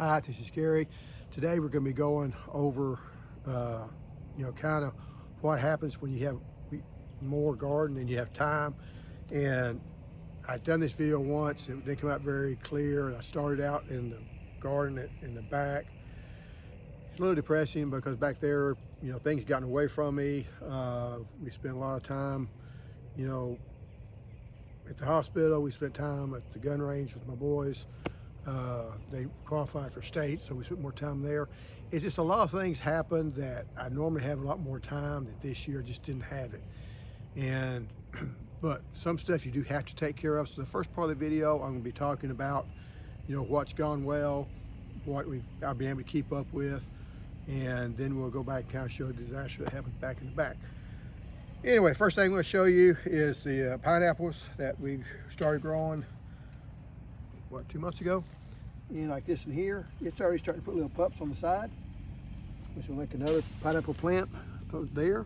Hi, this is Gary. Today we're going to be going over, kind of what happens when you have more garden and you have time. And I've done this video once. It didn't come out very clear. And I started out in the garden in the back. It's a little depressing because back there, things have gotten away from me. We spent a lot of time, at the hospital. We spent time at the gun range with my boys. They qualified for state, so we spent more time there. It's just a lot of things happened that I normally have a lot more time that this year just didn't have it. And but some stuff you do have to take care of. So the first part of the video, I'm going to be talking about, what's gone well, what I've been able to keep up with, and then we'll go back and kind of show the disaster that happened back in the back. Anyway, first thing I'm going to show you is the pineapples that we started growing, 2 months ago. And like this in here, it's already starting to put little pups on the side, which will make another pineapple plant over there.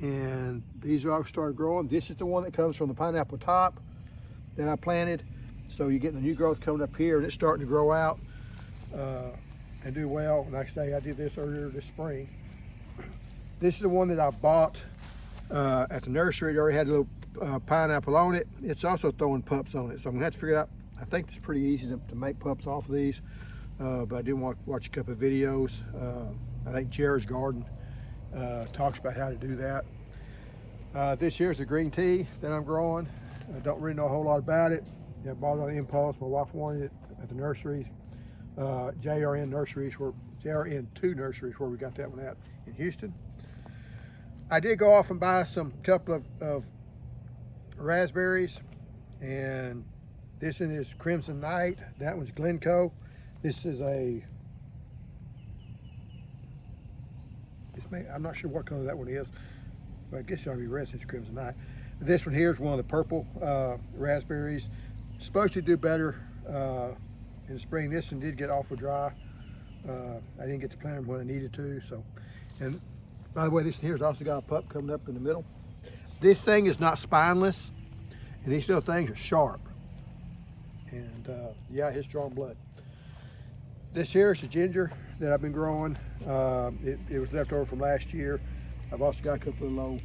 And these are all started growing. This is the one that comes from the pineapple top that I planted. So you're getting the new growth coming up here, and it's starting to grow out and do well. Like I say, I did this earlier this spring. This is the one that I bought at the nursery. It already had a little pineapple on it. It's also throwing pups on it. So I'm gonna have to figure out, I think it's pretty easy to make pups off of these, but I did want to watch a couple of videos. I think Jared's Garden talks about how to do that. This here's the green tea that I'm growing. I don't really know a whole lot about it. I bought it on impulse. My wife wanted it at the nursery, JRN Nurseries, JRN2 Nurseries, where we got that one at in Houston. I did go off and buy couple of raspberries, and this one is Crimson Night. That one's Glencoe. This is I'm not sure what color that one is, but I guess it ought to be red since Crimson Night. This one here is one of the purple raspberries. It's supposed to do better in the spring. This one did get awful dry. I didn't get to plant them when I needed to. So, and by the way, this one here has also got a pup coming up in the middle. This thing is not spineless, and these little things are sharp. And yeah, it's drawing blood. This here is the ginger that I've been growing. It was left over from last year. I've also got a couple of low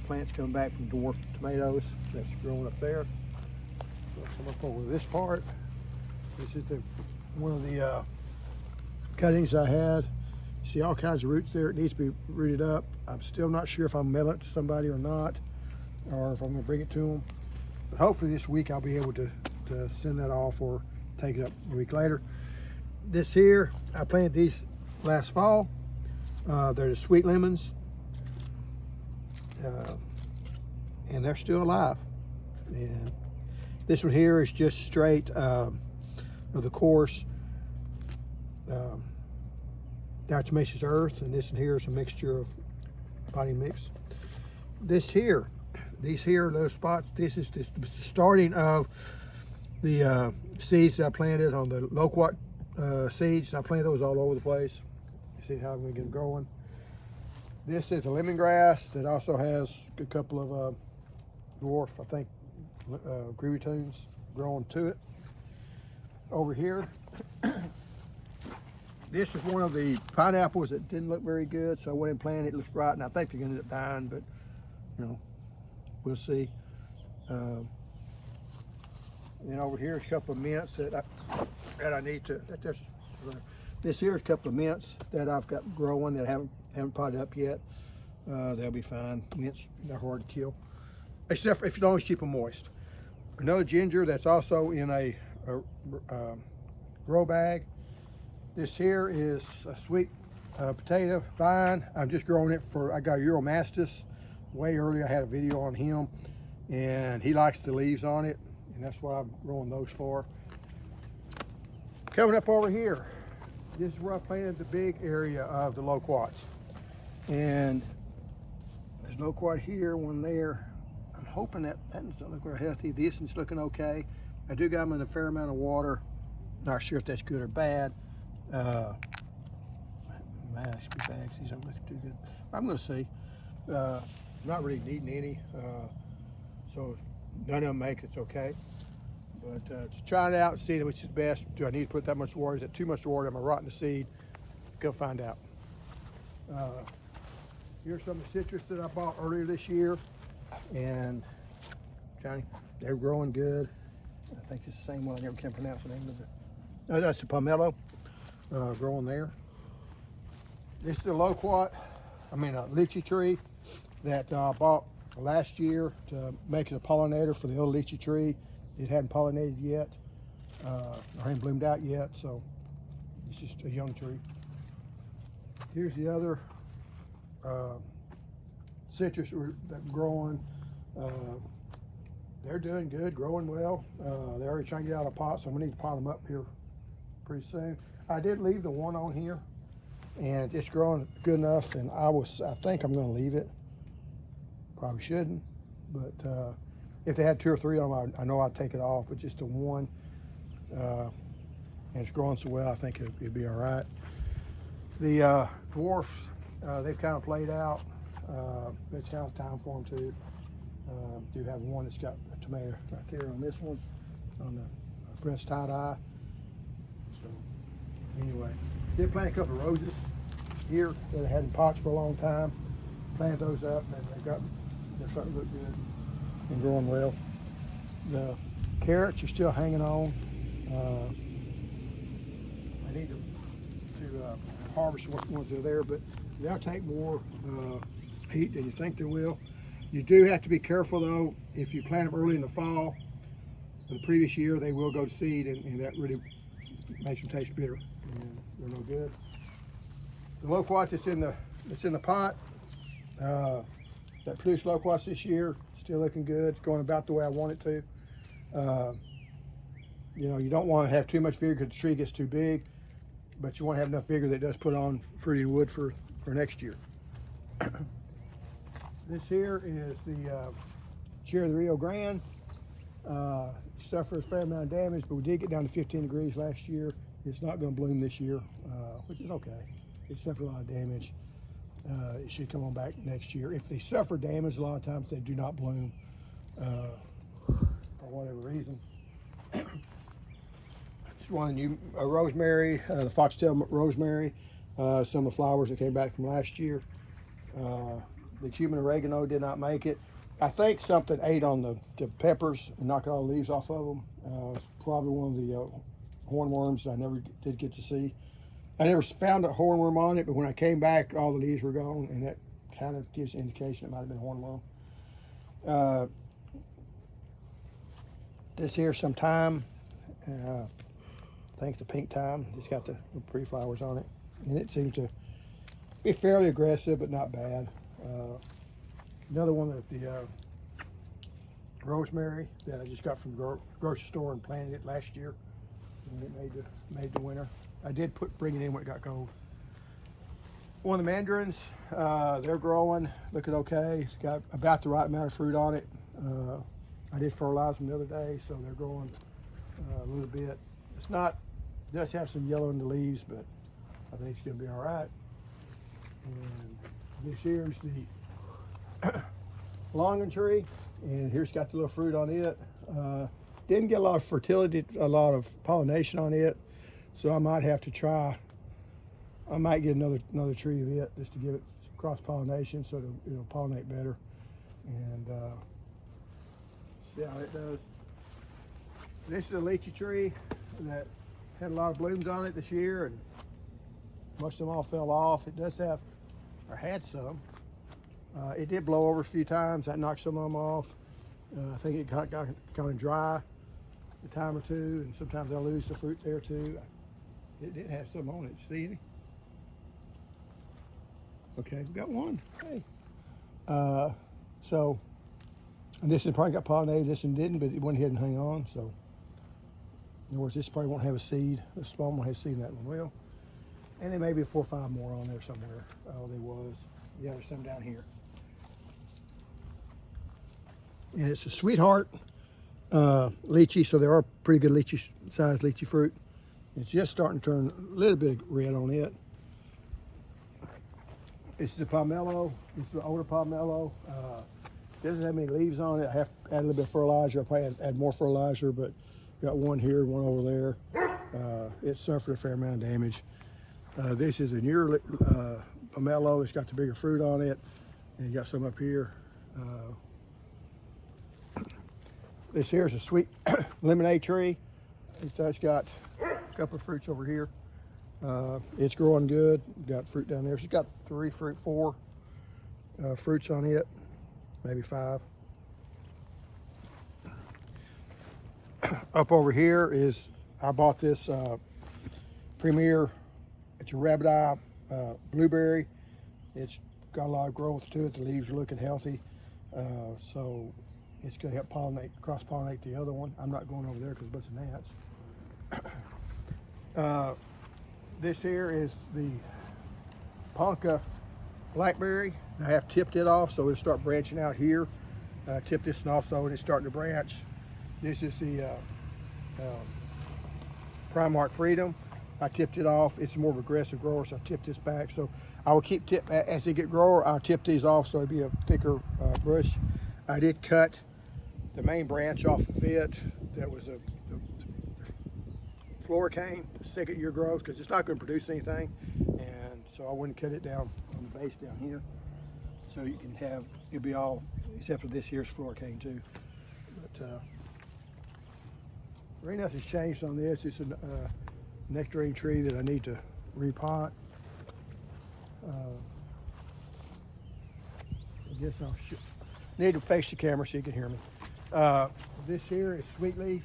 plants coming back from dwarf tomatoes that's growing up there. So I'm up over this part. This is one of the cuttings I had. You see all kinds of roots there. It needs to be rooted up. I'm still not sure if I'm mailing it to somebody or not, or if I'm going to bring it to them. But hopefully this week I'll be able to send that off or take it up a week later. This here, I planted these last fall. They're the sweet lemons, and they're still alive. And this one here is just straight of the coarse diatomaceous earth, and this one here is a mixture of potting mix. These here, those spots, this is the starting of the seeds that I planted on the loquat seeds. I planted those all over the place. You see how I'm going to get them growing. This is a lemongrass that also has a couple of dwarf, I think, Grivitunes growing to it. Over here, this is one of the pineapples that didn't look very good, so I went and planted it. It looks right, and I think they're going to end up dying, but we'll see. And over here is a couple of mints that I need to. This here is a couple of mints that I've got growing that I haven't potted up yet. They'll be fine. Mints, they're hard to kill, except for if you don't keep them moist. Another ginger that's also in a grow bag. This here is a sweet potato vine. I'm just growing it I got a Uromastus way earlier. I had a video on him, and he likes the leaves on it, and that's what I'm growing those for. Coming up over here, this is where I planted the big area of the loquats. And there's loquat here, one there. I'm hoping that doesn't look very healthy. This one's looking okay. I do got them in a fair amount of water. Not sure if that's good or bad. Mash bags, these aren't looking too good. I'm gonna see. Not really needing any. So if none of them make it's okay. But trying it out and seeing which is best. Do I need to put that much water? Is it too much water? Am I rotting the seed? Go find out. Here's some of the citrus that I bought earlier this year. And Johnny, they're growing good. I think it's the same one. I never can pronounce the name of it. No, that's the pomelo growing there. This is a lychee tree that I bought last year to make it a pollinator for the old lychee tree. It hadn't pollinated yet, or hadn't bloomed out yet, so it's just a young tree. Here's the other citrus that's growing. They're doing good, growing well. They're already trying to get out of the pot, so I'm gonna need to pot them up here pretty soon. I did leave the one on here, and it's growing good enough, and I think I'm gonna leave it. Probably shouldn't, but if they had 2 or 3 of them, I know I'd take it off, but just the one, and it's growing so well, I think it'd be all right. The dwarfs, they've kind of played out. It's kind of time for them to. Do have one that's got a tomato right there on this one, on the French tie-dye. So anyway, did plant a couple of roses here that I had in pots for a long time. Planted those up, and they're starting to look good and growing well. The carrots are still hanging on. I need to harvest what ones that are there, but they'll take more heat than you think they will. You do have to be careful though, if you plant them early in the fall, the previous year, they will go to seed, and that really makes them taste bitter, and they're no good. The loquat that's in the pot, that produced loquats this year, still looking good. It's going about the way I want it to. You know, you don't want to have too much vigor because the tree gets too big, but you want to have enough vigor that it does put on fruiting wood for next year. This here is the cherry of the Rio Grande. Suffered a fair amount of damage, but we did get down to 15 degrees last year. It's not going to bloom this year, which is okay. It suffered a lot of damage. It should come on back next year. If they suffer damage, a lot of times they do not bloom for whatever reason. It's one of the new rosemary, the foxtail rosemary, some of the flowers that came back from last year. The cumin oregano did not make it. I think something ate on the peppers and knocked all the leaves off of them. It's probably one of the hornworms that I never did get to see. I never found a hornworm on it, but when I came back, all the leaves were gone, and that kind of gives an indication it might have been a hornworm. This here's some thyme. I think the pink thyme. It's got the pretty flowers on it, and it seems to be fairly aggressive, but not bad. Another one of the rosemary that I just got from the grocery store and planted it last year, and it made the winter. I did bring it in when it got cold. One of the mandarins, they're growing, looking okay. It's got about the right amount of fruit on it. I did fertilize them the other day, so they're growing a little bit. It does have some yellow in the leaves, but I think it's gonna be all right. And this here's the longan tree, and here's got the little fruit on it. Didn't get a lot of fertility, a lot of pollination on it, so I might have to try. I might get another tree of it just to give it some cross pollination so it'll pollinate better, and see how it does. This is a lychee tree that had a lot of blooms on it this year, and most of them all fell off. It does have, or had some. It did blow over a few times. That knocked some of them off. I think it got kind of dry a time or two, and sometimes I'll lose the fruit there too. It did have some on it. See any? Okay, we got one. Hey. So, and this one probably got pollinated. This one didn't, but it went ahead and hung on. So, in other words, this probably won't have a seed. This small one won't have a seed, and that one will. And there may be 4 or 5 more on there somewhere. Oh, there was. Yeah, there's some down here. And it's a sweetheart lychee, so there are pretty good sized lychee fruit. It's just starting to turn a little bit of red on it. This is a pomelo. This is the older pomelo. Doesn't have many leaves on it. I have to add a little bit of fertilizer. I'll probably add more fertilizer, but Got one here, one over there. It suffered a fair amount of damage. This is a newer pomelo. It's got the bigger fruit on it, and you got some up here. This here is a sweet lemonade tree. It's got a couple of fruits over here. It's growing good. Got fruit down there. She's got four fruits on it, maybe 5. Up over here is, I bought this Premier. It's a rabbit eye blueberry. It's got a lot of growth to it. The leaves are looking healthy. So it's going to help cross-pollinate the other one. I'm not going over there because it's a bunch of gnats. This here is the Ponca blackberry. I have tipped it off so it'll start branching out here. Tipped this one also and it's starting to branch. This is the Primark Freedom. I tipped it off. It's a more aggressive grower, so I tipped this back. So I will keep as they get grower, I'll tip these off so it'll be a thicker bush. I did cut the main branch off of it. That was the floricane, 2nd year growth, because it's not going to produce anything. And so I wouldn't cut it down on the base down here. So you can have, it'll be all, except for this here's floricane too. But really nothing's changed on this. It's a nectarine tree that I need to repot. I guess I'll need to face the camera so you can hear me. This here is sweet leaf,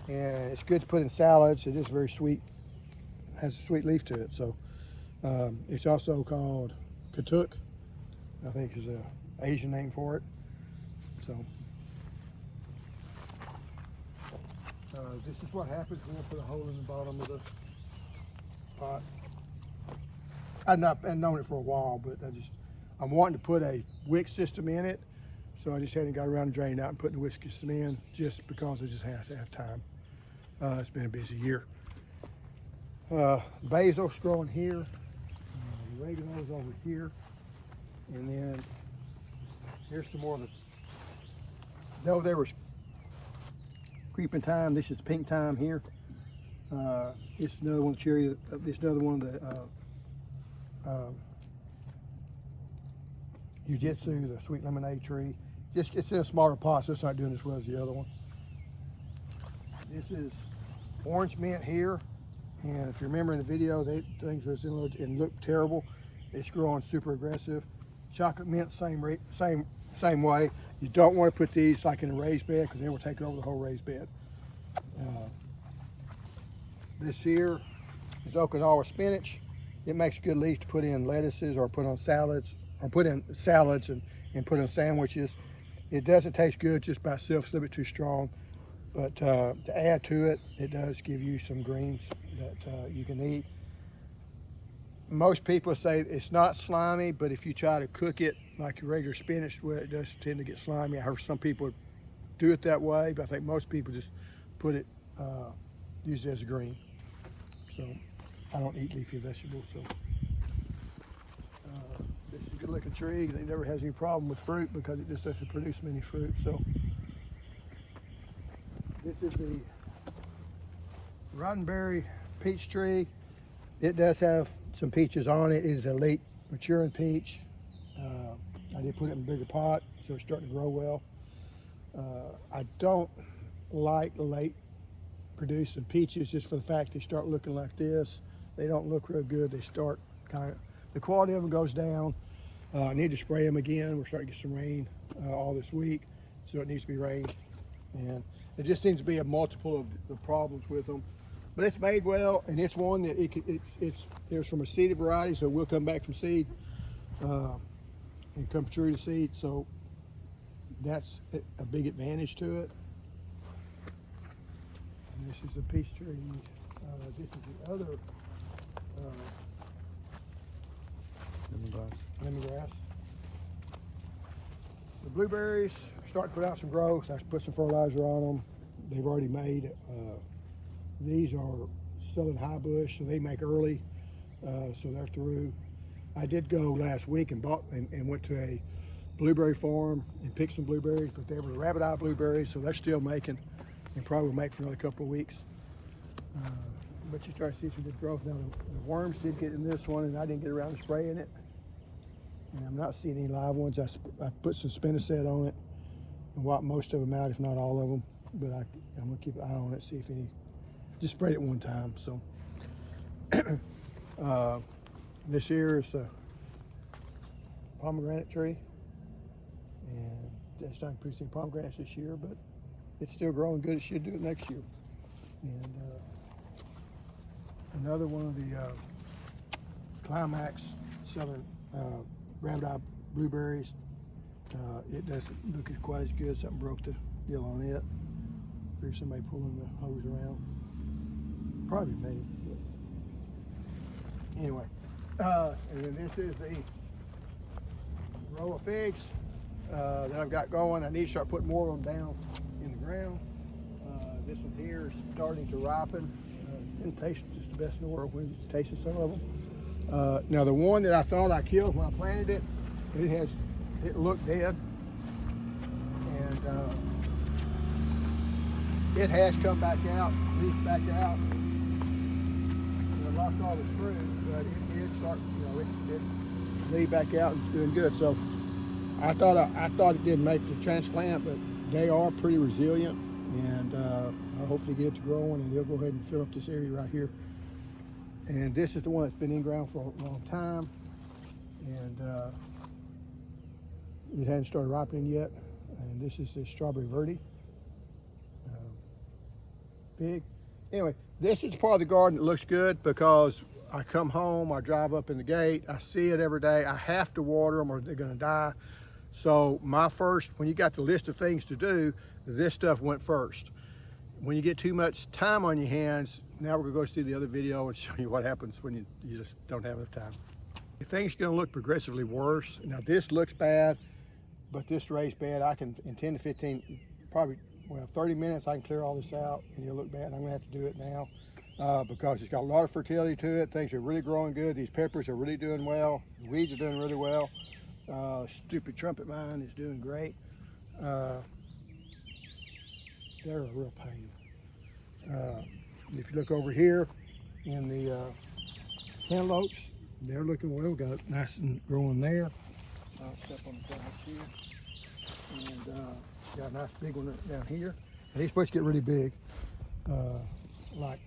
and it's good to put in salads. It is very sweet, has a sweet leaf to it. So it's also called katuk, I think is an Asian name for it. So this is what happens when I put a hole in the bottom of the pot. I've known it for a while, but I'm wanting to put a wick system in it, so I just hadn't got around to draining out and putting the wick system in, just because I just have to have time. It's been a busy year. Basil's growing here, oregano's over here, and then here's some more of the, no, there was creeping thyme. This is pink thyme here. This is another one, cherry. This is another one of the Jiu-Jitsu, the sweet lemonade tree. It's in a smaller pot, so it's not doing as well as the other one. This is orange mint here, and if you remember in the video, things was in and looked terrible. It's growing super aggressive. Chocolate mint, same way. You don't want to put these like in a raised bed because they will take over the whole raised bed. This here is Okinawa spinach. It makes good leaf to put in lettuces or put on salads, or put in salads and put in sandwiches. It doesn't taste good just by itself, it's a little bit too strong. But to add to it, it does give you some greens that you can eat. Most people say it's not slimy, but if you try to cook it like your regular spinach, well, it does tend to get slimy. I heard some people do it that way, but I think most people just put it, use it as a green. So I don't eat leafy vegetables, so. This is a good looking tree. It never has any problem with fruit because it just doesn't produce many fruit. So this is the Roddenberry peach tree. It does have some peaches on it. It is a late maturing peach. I did put it in a bigger pot, so it's starting to grow well. I don't like late producing peaches just for the fact they start looking like this. They don't look real good. They start the quality of them goes down. I need to spray them again. We're starting to get some rain all this week, so it needs to be rained. And it just seems to be a multiple of the problems with them. But it's made well, and it's one that there's from a seeded variety, so it will come back from seed and come true to seed. So that's a big advantage to it. And this is a peach tree. This is the other lemongrass. The blueberries are starting to put out some growth. I put some fertilizer on them. They've already made. These are Southern High Bush, so they make early, so they're through. I did go last week and bought and went to a blueberry farm and picked some blueberries, but they were rabbit eye blueberries, so they're still making. and probably will make for another couple of weeks. But you start to see some good growth. Now the worms did get in this one, and I didn't get around to spraying it. And I'm not seeing any live ones. I put some spinosad on it and wiped most of them out, if not all of them. But I'm gonna keep an eye on it, see if any. Just sprayed it one time. So this here is a pomegranate tree, and it's not producing pomegranates this year, but it's still growing good. It should do it next year. And another one of the Climax Southern round eye blueberries. It doesn't look quite as good. Something broke the deal on it. There's somebody pulling the hose around. Probably me. But anyway, and then this is the row of figs that I've got going. I need to start putting more of them down in the ground. This one here is starting to ripen. It tastes just the best in the world when you tasted some of them. Now the one that I thought I killed when I planted it, it looked dead, and it has come back out, leafed back out. It lost all its fruit, but it did start, it leafed back out and it's doing good. So I thought it didn't make the transplant, but they are pretty resilient, and I'll hopefully get it to growing, and they'll go ahead and fill up this area right here. And this is the one that's been in ground for a long time, and it hasn't started ripening yet. And this is the Strawberry Verde. Big. Anyway, this is the part of the garden that looks good because I come home, I drive up in the gate, I see it every day. I have to water them or they're gonna die. So when you got the list of things to do, this stuff went first. When you get too much time on your hands, now we're gonna go see the other video and show you what happens when you just don't have enough time. Things are gonna look progressively worse. Now this looks bad, but this ray's bad. I can, in 10 to 15, probably, 30 minutes, I can clear all this out and it'll look bad. I'm gonna have to do it now because it's got a lot of fertility to it. Things are really growing good. These peppers are really doing well. The weeds are doing really well. Stupid trumpet vine is doing great. They're a real pain. If you look over here in the cantaloupes, they're looking well. Got nice and growing there. I'll step on the grass here. And got a nice big one down here. And he's supposed to get really big, like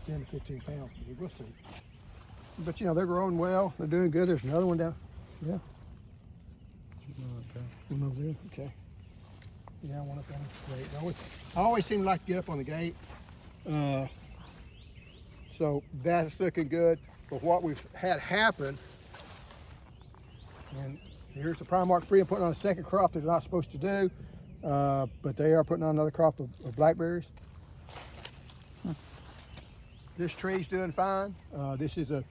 10 to 15 pounds. We'll see. But they're growing well. They're doing good. There's another one down. Yeah. One over there. Okay. Yeah, one up there. Great. I always seem to like to get up on the gate. So that's looking good. But what we've had happen, and here's the Primark Freedom putting on a second crop they're not supposed to do, but they are putting on another crop of blackberries. This tree's doing fine. This is the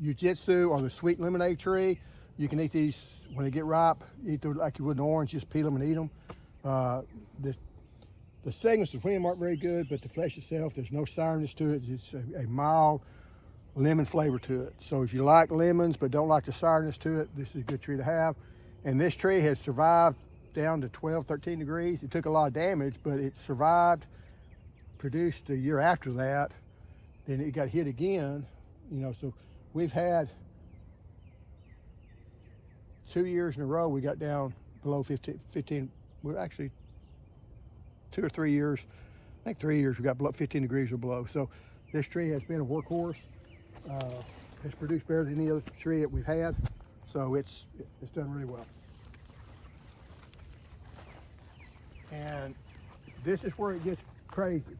Ujitsu or the sweet lemonade tree. You can eat these when they get ripe. Eat them like you would an orange. Just peel them and eat them. The segments between them aren't very good, but the flesh itself, there's no sourness to it. It's a mild lemon flavor to it. So if you like lemons but don't like the sourness to it, this is a good tree to have. And this tree has survived down to 12, 13 degrees. It took a lot of damage, but it survived, produced a year after that. Then it got hit again, so we've had 2 years in a row we got down below 15. We're actually 2 or 3 years, I think 3 years we got below 15 degrees or below. So this tree has been a workhorse. It's produced better than any other tree that we've had. So it's done really well. And this is where it gets crazy.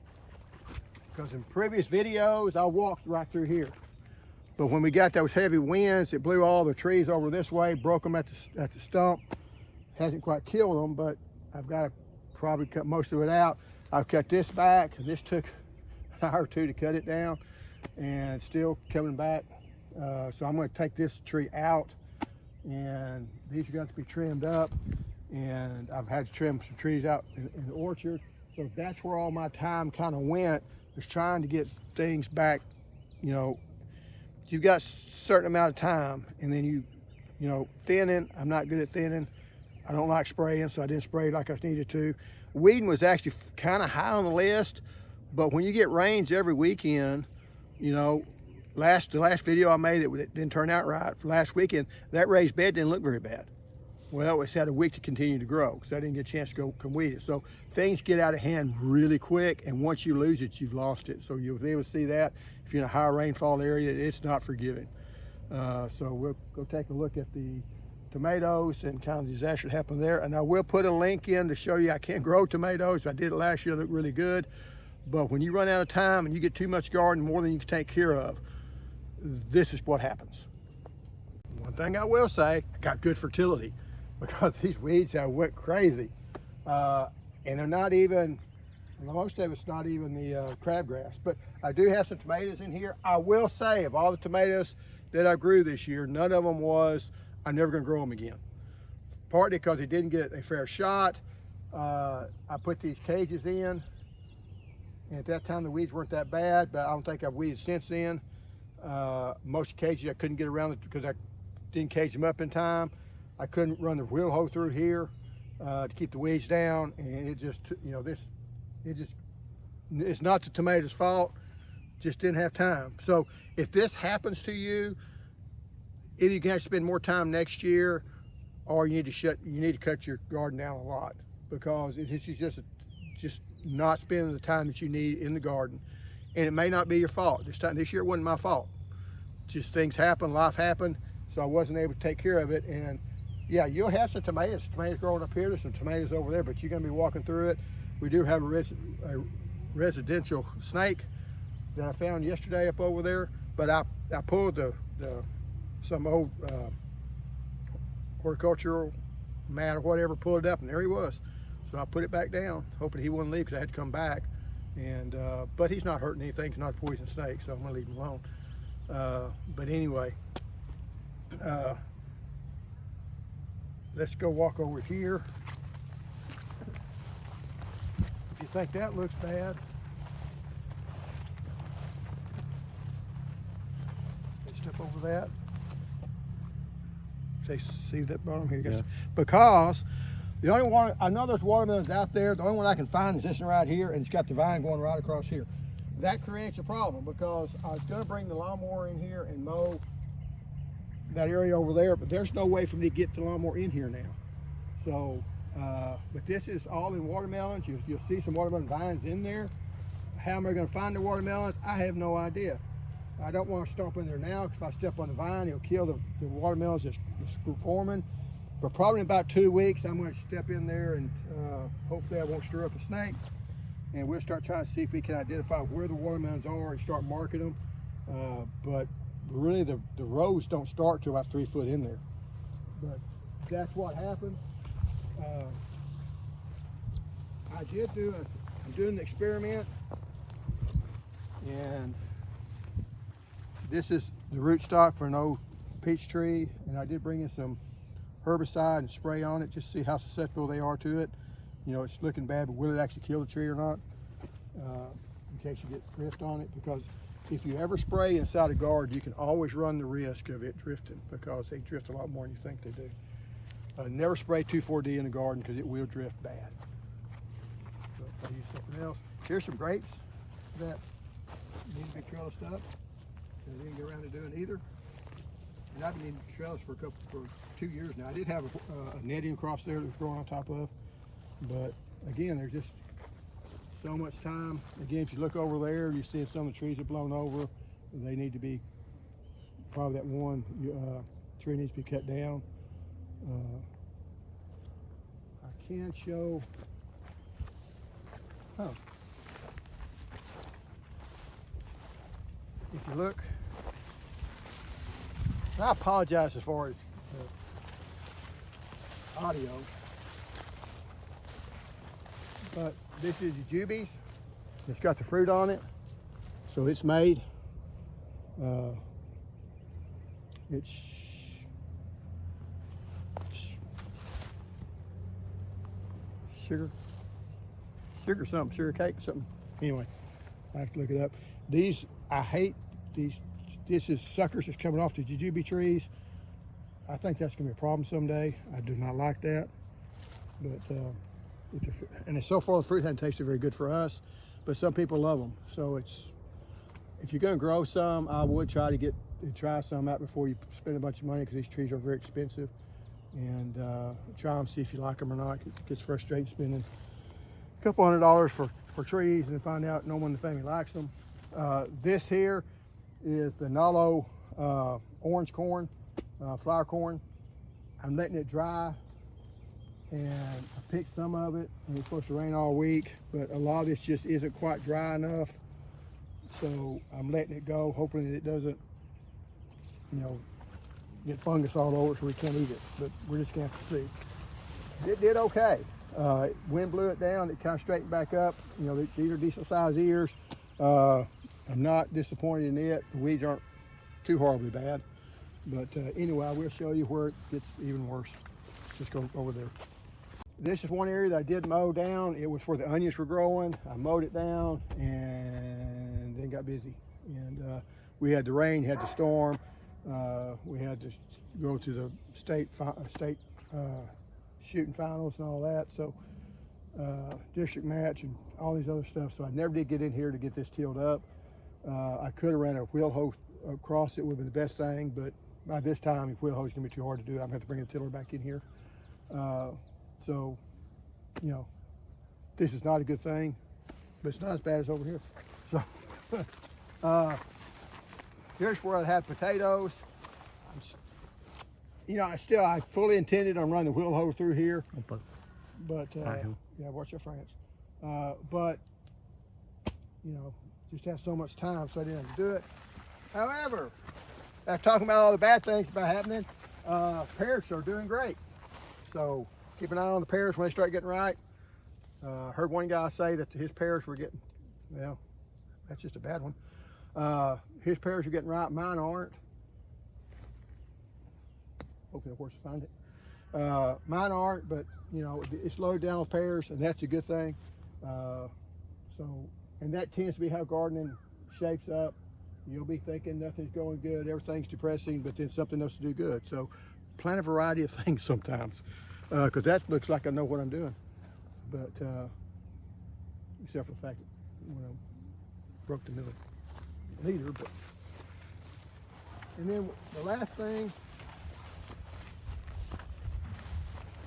Because in previous videos, I walked right through here. But when we got those heavy winds, it blew all the trees over this way, broke them at the stump. Hasn't quite killed them, but I've got to probably cut most of it out. I've cut this back. This took an hour or two to cut it down, and it's still coming back. So I'm going to take this tree out, and these are going to be trimmed up. And I've had to trim some trees out in the orchard. So that's where all my time kind of went, was trying to get things back. You've got a certain amount of time, and then thinning. I'm not good at thinning. I don't like spraying, so I didn't spray like I needed to. Weeding was actually kind of high on the list, but when you get rains every weekend, you know, the last video I made it didn't turn out right. Last weekend, that raised bed didn't look very bad. Well, it's had a week to continue to grow because I didn't get a chance to come weed it. So things get out of hand really quick, and once you lose it, you've lost it. So you'll be able to see that. If you're in a high rainfall area, it's not forgiving. So we'll go take a look at the tomatoes and kind of the disaster that happened there. And I will put a link in to show you I can grow tomatoes. I did it last year, it looked really good. But when you run out of time and you get too much garden, more than you can take care of, this is what happens. One thing I will say, I got good fertility because these weeds have went crazy. And they're not even, most of it's not even the crabgrass. But I do have some tomatoes in here. I will say, of all the tomatoes that I grew this year, none of them was, I'm never gonna grow them again. Partly because they didn't get a fair shot. I put these cages in, and at that time the weeds weren't that bad, but I don't think I've weeded since then. Most cages I couldn't get around because I didn't cage them up in time. I couldn't run the wheel hoe through here to keep the weeds down, and it just, you know, it's not the tomatoes' fault, just didn't have time. So if this happens to you, either you can have to spend more time next year, or you need to cut your garden down a lot, because it's just not spending the time that you need in the garden. And it may not be your fault. This year it wasn't my fault. Just things happen, life happened, so I wasn't able to take care of it. And yeah, you'll have some tomatoes growing up here. There's some tomatoes over there, but you're gonna be walking through it. We do have a residential snake that I found yesterday up over there, but I pulled some old horticultural mat or whatever, pulled it up, and there he was. So I put it back down, hoping he wouldn't leave because I had to come back. And but he's not hurting anything. He's not a poison snake, so I'm gonna leave him alone. But anyway, let's go walk over here. If you think that looks bad, let's step over that. See that bottom here? Yeah. Because the only one, I know there's watermelons out there. The only one I can find is this one right here, and it's got the vine going right across here. That creates a problem because I was going to bring the lawnmower in here and mow that area over there, but there's no way for me to get the lawnmower in here now. So, but this is all in watermelons. You'll see some watermelon vines in there. How am I going to find the watermelons? I have no idea. I don't want to stomp in there now, because if I step on the vine, it'll kill the watermelons that's forming. But probably in about 2 weeks, I'm going to step in there, and hopefully I won't stir up a snake. And we'll start trying to see if we can identify where the watermelons are and start marking them. But really, the rows don't start till about 3 foot in there. But that's what happened. I'm doing an experiment, and this is the rootstock for an old peach tree, and I did bring in some herbicide and spray on it just to see how susceptible they are to it. You know, it's looking bad, but will it actually kill the tree or not? In case you get drift on it, because if you ever spray inside a garden, you can always run the risk of it drifting, because they drift a lot more than you think they do. Never spray 2,4-D in the garden because it will drift bad. So I'll use something else. Here's some grapes that need to be trellised up. I didn't get around to doing either. And I've been needing trellis for 2 years now. I did have a netting across there that was growing on top of, but again, there's just so much time. Again, if you look over there, you see some of the trees are blown over. They need to be, probably that one tree needs to be cut down. I can show, if you look, I apologize as far as audio, but this is jujubes. It's got the fruit on it, so it's made. It's sugar something, sugar cake something. Anyway, I have to look it up. These, I hate these. This is suckers that's coming off the jujube trees. I think that's gonna be a problem someday. I do not like that. But and so far the fruit hasn't tasted very good for us, but some people love them. So if you're going to grow some, I would try some out before you spend a bunch of money, because these trees are very expensive. And try them, see if you like them or not. It gets frustrating spending a couple $100 for trees and find out no one in the family likes them. This here is the Nalo orange corn, flower corn. I'm letting it dry, and I picked some of it, and it's supposed to rain all week, but a lot of this just isn't quite dry enough. So I'm letting it go, hoping that it doesn't, get fungus all over so we can't eat it, but we're just gonna have to see. It did okay. Wind blew it down, it kind of straightened back up. These are decent sized ears. I'm not disappointed in it. The weeds aren't too horribly bad, but anyway, I will show you where it gets even worse. Let's just go over there. This is one area that I did mow down. It was where the onions were growing. I mowed it down and then got busy. And we had the rain, had the storm. We had to go to the state shooting finals and all that. So district match and all these other stuff. So I never did get in here to get this tilled up. I could have ran a wheel hoe across it, would have been the best thing, but by this time, if wheel hoe is gonna be too hard to do, I'm gonna have to bring the tiller back in here. So, this is not a good thing, but it's not as bad as over here. So, here's where I have potatoes. I fully intended on running the wheel hoe through here, but yeah, watch your friends. But just have so much time, so I didn't have to do it. However, after talking about all the bad things about happening, pears are doing great. So keep an eye on the pears when they start getting right. Heard one guy say that his pears were getting, well, that's just a bad one. His pears are getting right, mine aren't. Hopefully the horse will find it. Mine aren't, but it's loaded down with pears, and that's a good thing. And that tends to be how gardening shapes up. You'll be thinking nothing's going good, everything's depressing, but then something else to do good. So plant a variety of things sometimes, because that looks like I know what I'm doing. But except for the fact that broke the middle leader. And then the last thing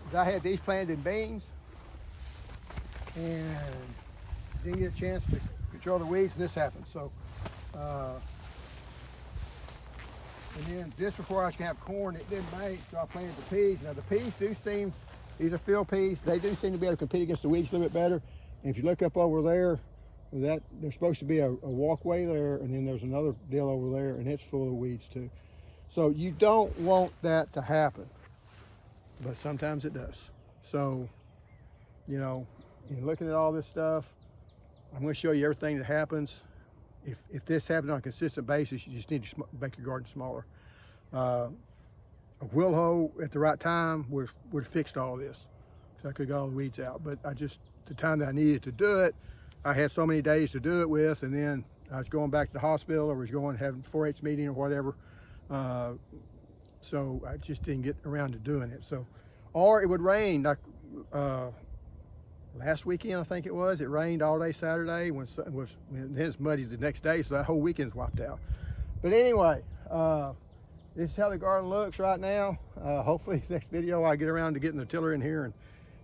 is I had these planted in beans, and didn't get a chance to control the weeds, and this happened. So, and then just before I could have corn, it didn't make, so I planted the peas. Now the peas these are field peas. They do seem to be able to compete against the weeds a little bit better. And if you look up over there, there's supposed to be a walkway there, and then there's another deal over there, and it's full of weeds too. So you don't want that to happen, but sometimes it does. So, in looking at all this stuff, I'm going to show you everything that happens. If this happens on a consistent basis, you just need to make your garden smaller. A wheel hoe at the right time would have fixed all this, so I could get all the weeds out. But the time that I needed to do it, I had so many days to do it with, and then I was going back to the hospital, or was going to have a 4-H meeting or whatever. So I just didn't get around to doing it. So, or it would rain like last weekend, I think it was. It rained all day Saturday, when it's muddy the next day, so that whole weekend's wiped out. But anyway, this is how the garden looks right now. Hopefully next video I get around to getting the tiller in here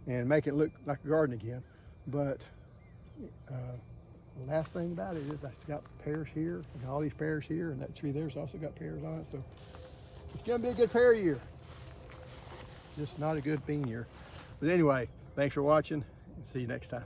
and make it look like a garden again. But the last thing about it is I got pears here, and all these pears here, and that tree there's also got pears on it. So it's gonna be a good pear year. Just not a good bean year. But anyway, thanks for watching, and see you next time.